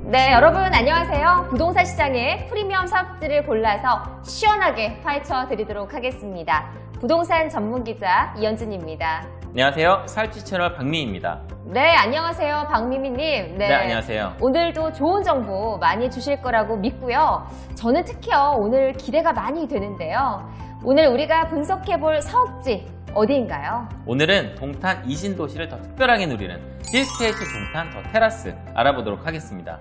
네, 여러분 안녕하세요. 부동산 시장의 프리미엄 사업지를 골라서 시원하게 파헤쳐 드리도록 하겠습니다. 부동산 전문기자 이현진입니다. 안녕하세요. 사업지 채널 박미희입니다. 네, 안녕하세요. 박미미님. 네, 안녕하세요. 오늘도 좋은 정보 많이 주실 거라고 믿고요. 저는 특히요, 오늘 기대가 많이 되는데요. 오늘 우리가 분석해볼 사업지 어디인가요? 오늘은 동탄 이신도시를 더 특별하게 누리는 힐스테이트 동탄 더 테라스 알아보도록 하겠습니다.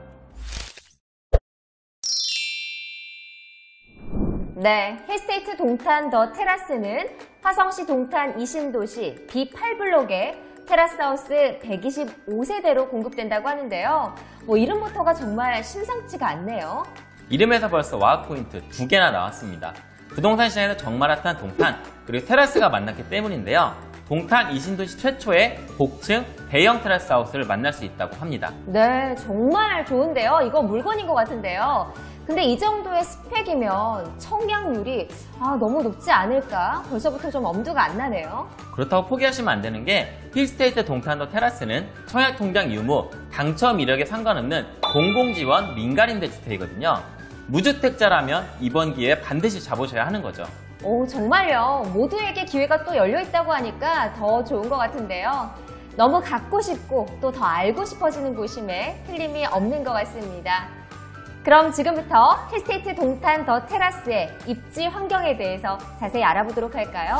네, 힐스테이트 동탄 더 테라스는 화성시 동탄 이신도시 B8블록에 테라스하우스 125세대로 공급된다고 하는데요. 이름부터가 정말 심상치가 않네요. 이름에서 벌써 와우 포인트 2개나 나왔습니다. 부동산 시장에서 정말 핫한 동탄, 그리고 테라스가 만났기 때문인데요. 동탄 이신도시 최초의 복층 대형 테라스 하우스를 만날 수 있다고 합니다. 네, 정말 좋은데요. 이거 물건인 것 같은데요. 근데 이 정도의 스펙이면 청약률이 너무 높지 않을까? 벌써부터 좀 엄두가 안 나네요. 그렇다고 포기하시면 안 되는 게 힐스테이트 동탄 더 테라스는 청약통장 유무, 당첨 이력에 상관없는 공공지원 민간임대주택이거든요. 무주택자라면 이번 기회에 반드시 잡으셔야 하는 거죠. 오, 정말요. 모두에게 기회가 또 열려있다고 하니까 더 좋은 것 같은데요. 너무 갖고 싶고 또 더 알고 싶어지는 곳임에 틀림이 없는 것 같습니다. 그럼 지금부터 힐스테이트 동탄 더 테라스의 입지 환경에 대해서 자세히 알아보도록 할까요?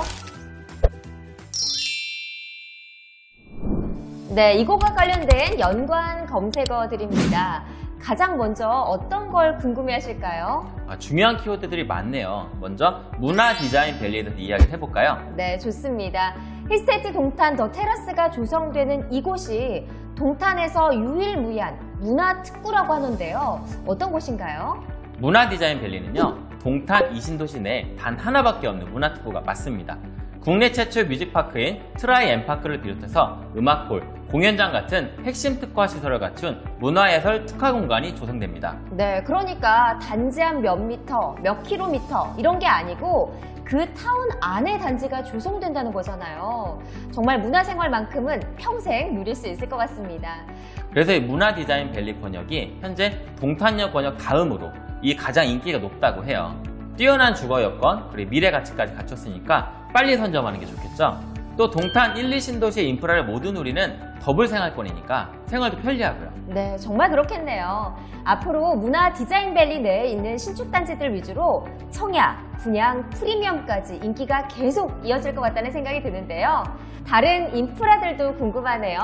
네, 이곳과 관련된 연관 검색어 드립니다. 가장 먼저 어떤 걸 궁금해하실까요? 중요한 키워드들이 많네요. 먼저 문화 디자인 밸리에 대해서 이야기를 해볼까요? 네, 좋습니다. 힐스테이트 동탄 더 테라스가 조성되는 이곳이 동탄에서 유일무이한 문화특구라고 하는데요. 어떤 곳인가요? 문화 디자인 밸리는요, 동탄 이신도시 내 단 하나밖에 없는 문화특구가 맞습니다. 국내 최초의 뮤직파크인 트라이 엠파크를 비롯해서 음악홀, 공연장 같은 핵심 특화 시설을 갖춘 문화예술 특화 공간이 조성됩니다. 네, 그러니까 단지 한 몇 미터, 몇 킬로미터 이런 게 아니고 그 타운 안에 단지가 조성된다는 거잖아요. 정말 문화생활만큼은 평생 누릴 수 있을 것 같습니다. 그래서 이 문화 디자인 밸리 권역이 현재 동탄역 권역 다음으로 이 가장 인기가 높다고 해요. 뛰어난 주거 여건, 그리고 미래 가치까지 갖췄으니까 빨리 선점하는 게 좋겠죠. 또 동탄 1, 2신도시의 인프라를 모두 누리는 더블 생활권이니까 생활도 편리하고요. 네, 정말 그렇겠네요. 앞으로 문화 디자인 밸리 내에 있는 신축 단지들 위주로 청약, 분양, 프리미엄까지 인기가 계속 이어질 것 같다는 생각이 드는데요. 다른 인프라들도 궁금하네요.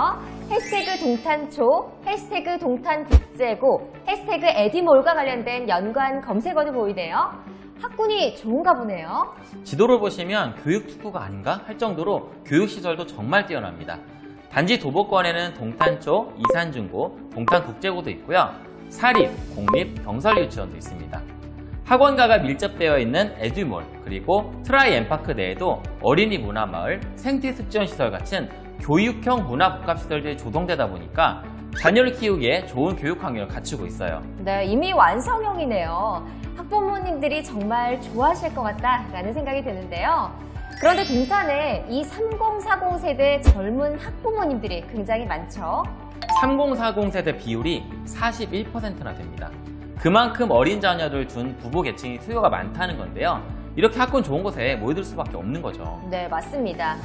해시태그 동탄초, 해시태그 동탄국제고, 해시태그 에디몰과 관련된 연관 검색어도 보이네요. 학군이 좋은가 보네요. 지도를 보시면 교육특구가 아닌가 할 정도로 교육시설도 정말 뛰어납니다. 단지 도보권에는 동탄초, 이산중고, 동탄국제고도 있고요. 사립, 공립, 병설 유치원도 있습니다. 학원가가 밀접되어 있는 에듀몰, 그리고 트라이 엠파크 내에도 어린이 문화마을, 생태습지원시설 같은 교육형 문화복합시설들이 조성되다 보니까 자녀를 키우기에 좋은 교육 환경을 갖추고 있어요. 네, 이미 완성형이네요. 학부모님들이 정말 좋아하실 것 같다라는 생각이 드는데요. 그런데 동탄에 이 3040 세대 젊은 학부모님들이 굉장히 많죠. 3040 세대 비율이 41%나 됩니다. 그만큼 어린 자녀를 둔 부부 계층이 수요가 많다는 건데요. 이렇게 학군 좋은 곳에 모여들 수밖에 없는 거죠. 네, 맞습니다.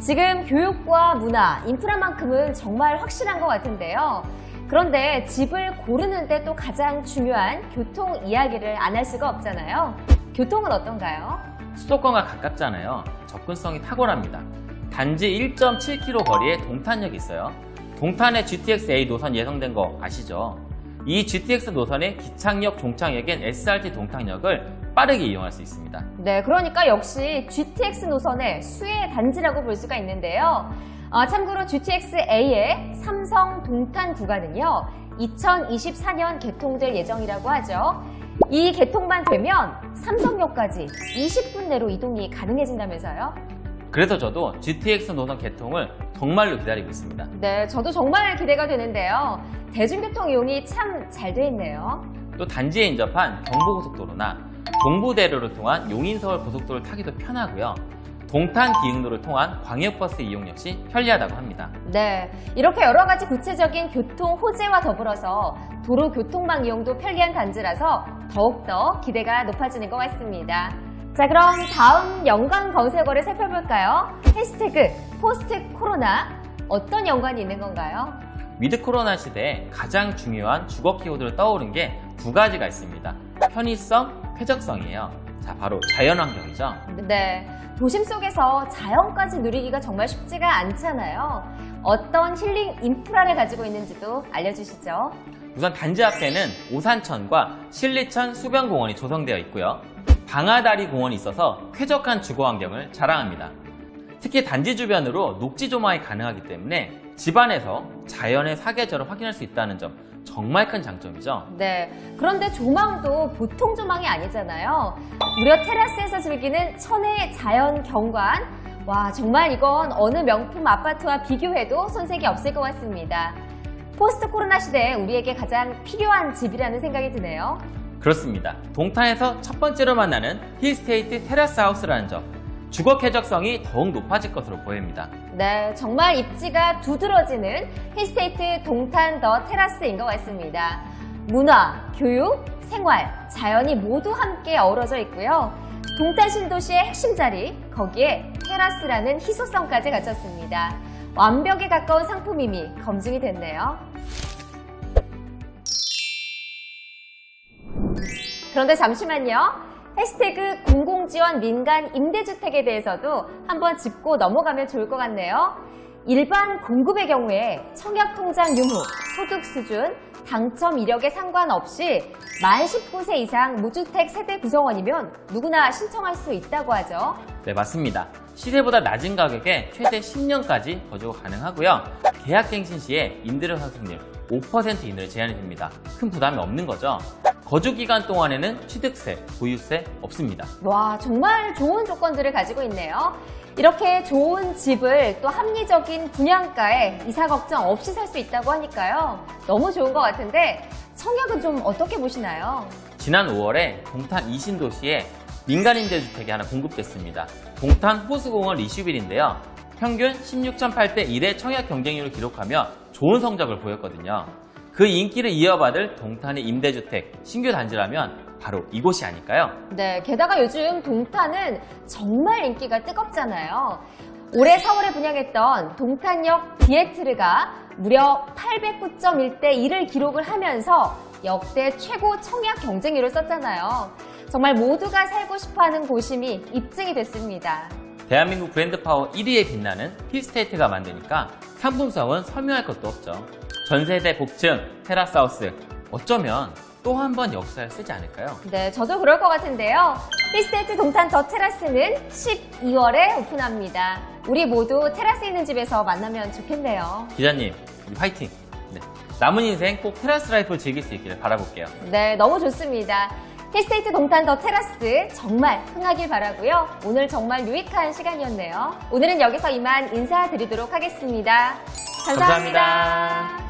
지금 교육과 문화, 인프라만큼은 정말 확실한 것 같은데요. 그런데 집을 고르는데 또 가장 중요한 교통 이야기를 안 할 수가 없잖아요. 교통은 어떤가요? 수도권과 가깝잖아요. 접근성이 탁월합니다. 단지 1.7km 거리에 동탄역이 있어요. 동탄에 GTX A 노선 예정된 거 아시죠? 이 GTX 노선의 기창역, 종착역인 SRT 동탄역을 빠르게 이용할 수 있습니다. 네, 그러니까 역시 GTX 노선의 수혜 단지라고 볼 수가 있는데요. 참고로 GTX A의 삼성 동탄 구간은요, 2024년 개통될 예정이라고 하죠. 이 개통만 되면 삼성역까지 20분 내로 이동이 가능해진다면서요? 그래서 저도 GTX 노선 개통을 정말로 기다리고 있습니다. 네, 저도 정말 기대가 되는데요. 대중교통 이용이 참 잘 돼 있네요. 또 단지에 인접한 경부고속도로나 동부대로를 통한 용인서울 고속도로를 타기도 편하고요. 동탄 기흥로를 통한 광역버스 이용 역시 편리하다고 합니다. 네, 이렇게 여러 가지 구체적인 교통 호재와 더불어서 도로 교통망 이용도 편리한 단지라서 더욱더 기대가 높아지는 것 같습니다. 자, 그럼 다음 연관 검색어를 살펴볼까요? 해시태그 포스트 코로나, 어떤 연관이 있는 건가요? 위드 코로나 시대에 가장 중요한 주거 키워드로 떠오른 게 두 가지가 있습니다. 편의성, 쾌적성이에요. 자, 바로 자연환경이죠. 네, 도심 속에서 자연까지 누리기가 정말 쉽지가 않잖아요. 어떤 힐링 인프라를 가지고 있는지도 알려주시죠. 우선 단지 앞에는 오산천과 신리천 수변공원이 조성되어 있고요. 방아다리 공원이 있어서 쾌적한 주거 환경을 자랑합니다. 특히 단지 주변으로 녹지 조망이 가능하기 때문에 집안에서 자연의 사계절을 확인할 수 있다는 점 정말 큰 장점이죠. 네, 그런데 조망도 보통 조망이 아니잖아요. 무려 테라스에서 즐기는 천혜의 자연 경관. 와, 정말 이건 어느 명품 아파트와 비교해도 손색이 없을 것 같습니다. 포스트 코로나 시대에 우리에게 가장 필요한 집이라는 생각이 드네요. 그렇습니다. 동탄에서 첫 번째로 만나는 힐스테이트 테라스 하우스라는 점, 주거 쾌적성이 더욱 높아질 것으로 보입니다. 네, 정말 입지가 두드러지는 힐스테이트 동탄 더 테라스인 것 같습니다. 문화, 교육, 생활, 자연이 모두 함께 어우러져 있고요. 동탄 신도시의 핵심 자리, 거기에 테라스라는 희소성까지 갖췄습니다. 완벽에 가까운 상품임이 검증이 됐네요. 그런데 잠시만요. 해시태그 공공지원 민간 임대주택에 대해서도 한번 짚고 넘어가면 좋을 것 같네요. 일반 공급의 경우에 청약통장 유무, 소득 수준, 당첨 이력에 상관없이 만 19세 이상 무주택 세대 구성원이면 누구나 신청할 수 있다고 하죠. 네, 맞습니다. 시세보다 낮은 가격에 최대 10년까지 거주가 가능하고요. 계약갱신 시에 임대료 상승률 5% 이내로 제한이 됩니다. 큰 부담이 없는 거죠. 거주 기간 동안에는 취득세, 보유세 없습니다. 와, 정말 좋은 조건들을 가지고 있네요. 이렇게 좋은 집을 또 합리적인 분양가에 이사 걱정 없이 살 수 있다고 하니까요. 너무 좋은 것 같은데 청약은 좀 어떻게 보시나요? 지난 5월에 동탄 이신도시에 민간 임대주택이 하나 공급됐습니다. 동탄 호수공원 리슈빌인데요. 평균 16.8대 1의 청약 경쟁률을 기록하며 좋은 성적을 보였거든요. 그 인기를 이어받을 동탄의 임대주택 신규 단지라면 바로 이곳이 아닐까요? 네, 게다가 요즘 동탄은 정말 인기가 뜨겁잖아요. 올해 4월에 분양했던 동탄역 디에트르가 무려 809.1대 1을 기록을 하면서 역대 최고 청약 경쟁률을 썼잖아요. 정말 모두가 살고 싶어하는 곳임이 입증이 됐습니다. 대한민국 브랜드 파워 1위에 빛나는 힐스테이트가 만드니까 상품성은 설명할 것도 없죠. 전세대 복층, 테라스하우스, 어쩌면 또 한 번 역사를 쓰지 않을까요? 네, 저도 그럴 것 같은데요. 힐스테이트 동탄 더 테라스는 12월에 오픈합니다. 우리 모두 테라스 있는 집에서 만나면 좋겠네요. 기자님, 우리 화이팅! 네, 남은 인생 꼭 테라스 라이프를 즐길 수 있기를 바라볼게요. 네, 너무 좋습니다. 힐스테이트 동탄 더 테라스 정말 흥하길 바라고요. 오늘 정말 유익한 시간이었네요. 오늘은 여기서 이만 인사드리도록 하겠습니다. 감사합니다.